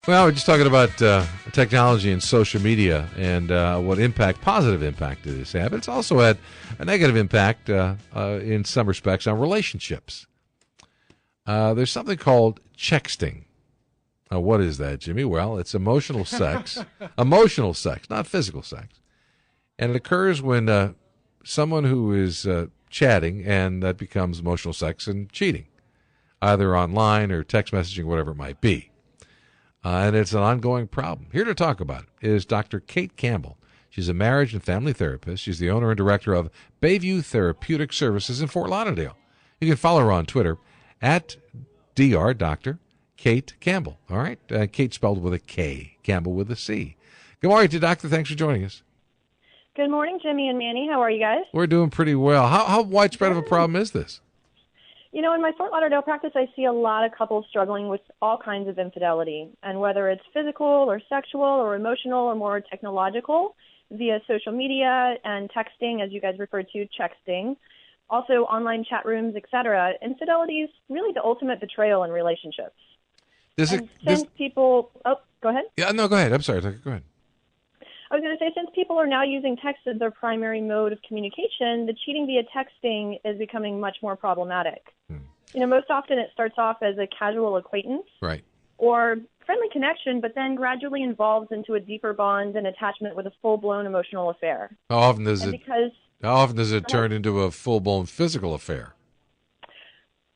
Well, we're just talking about technology and social media and what positive impact it has had. But it's also had a negative impact in some respects on relationships. There's something called Chexting. Now, what is that, Jimmy? Well, it's emotional sex. Emotional sex, not physical sex. And it occurs when someone who is chatting, and that becomes emotional sex and cheating, either online or text messaging, whatever it might be. And it's an ongoing problem. Here to talk about it is Dr. Kate Campbell. She's a marriage and family therapist. She's the owner and director of Bayview Therapeutic Services in Fort Lauderdale. You can follow her on Twitter at Dr. Kate Campbell. All right? Kate spelled with a K, Campbell with a C. Good morning to you, Doctor. Thanks for joining us. Good morning, Jimmy and Manny. How are you guys? We're doing pretty well. How widespread of a problem is this? You know, in my Fort Lauderdale practice, I see a lot of couples struggling with all kinds of infidelity, and whether it's physical or sexual or emotional or more technological via social media and texting, as you guys referred to, Chexting, also online chat rooms, etc. Infidelity is really the ultimate betrayal in relationships. People... Oh, go ahead. Yeah, no, go ahead. I'm sorry. Go ahead. I was going to say, since people are now using text as their primary mode of communication, the cheating via texting is becoming much more problematic. You know, most often it starts off as a casual acquaintance, right, or friendly connection, but then gradually evolves into a deeper bond and attachment with a full-blown emotional affair. How often does it turn into a full-blown physical affair?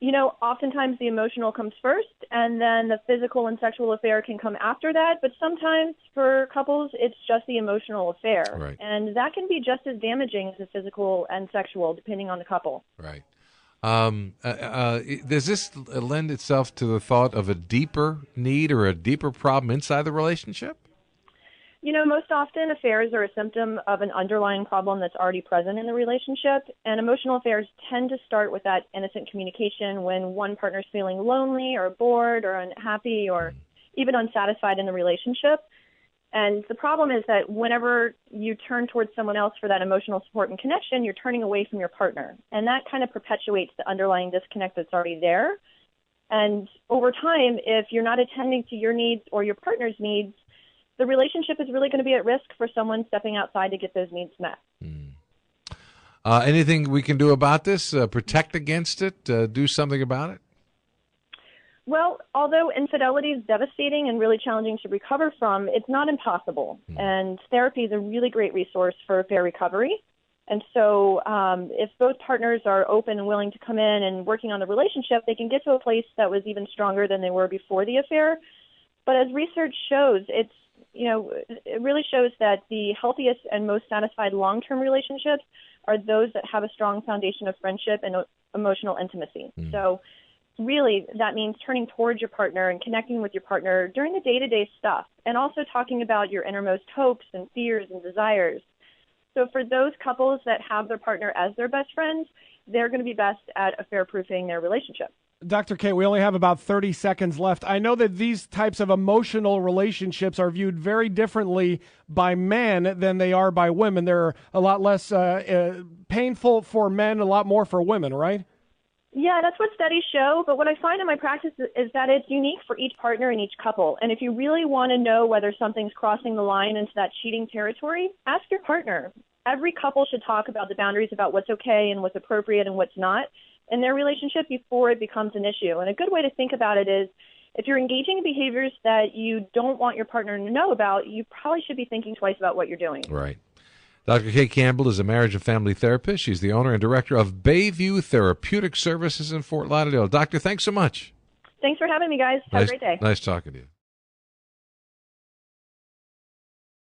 You know, oftentimes the emotional comes first, and then the physical and sexual affair can come after that. But sometimes for couples, it's just the emotional affair. Right. And that can be just as damaging as the physical and sexual, depending on the couple. Right. Does this lend itself to the thought of a deeper need or a deeper problem inside the relationship? You know, most often affairs are a symptom of an underlying problem that's already present in the relationship, and emotional affairs tend to start with that innocent communication when one partner's feeling lonely or bored or unhappy or even unsatisfied in the relationship. And the problem is that whenever you turn towards someone else for that emotional support and connection, you're turning away from your partner, and that kind of perpetuates the underlying disconnect that's already there. And over time, if you're not attending to your needs or your partner's needs, the relationship is really going to be at risk for someone stepping outside to get those needs met. Anything we can do about this? Protect against it? Do something about it? Well, although infidelity is devastating and really challenging to recover from, it's not impossible. And therapy is a really great resource for affair recovery. And so if both partners are open and willing to come in and working on the relationship, they can get to a place that was even stronger than they were before the affair. But as research shows, it really shows that the healthiest and most satisfied long-term relationships are those that have a strong foundation of friendship and emotional intimacy. So really, that means turning towards your partner and connecting with your partner during the day-to-day stuff, and also talking about your innermost hopes and fears and desires. So for those couples that have their partner as their best friends, they're going to be best at affair-proofing their relationship. Dr. Kate, we only have about 30 seconds left. I know that these types of emotional relationships are viewed very differently by men than they are by women. They're a lot less painful for men, a lot more for women, right? Yeah, that's what studies show. But what I find in my practice is that it's unique for each partner and each couple. And if you really want to know whether something's crossing the line into that cheating territory, ask your partner. Every couple should talk about the boundaries about what's okay and what's appropriate and what's not in their relationship before it becomes an issue. And a good way to think about it is, if you're engaging in behaviors that you don't want your partner to know about, you probably should be thinking twice about what you're doing. Right. Dr. Kate Campbell is a marriage and family therapist. She's the owner and director of Bayview Therapeutic Services in Fort Lauderdale. Doctor, thanks so much. Thanks for having me, guys. Have a great day. Nice talking to you.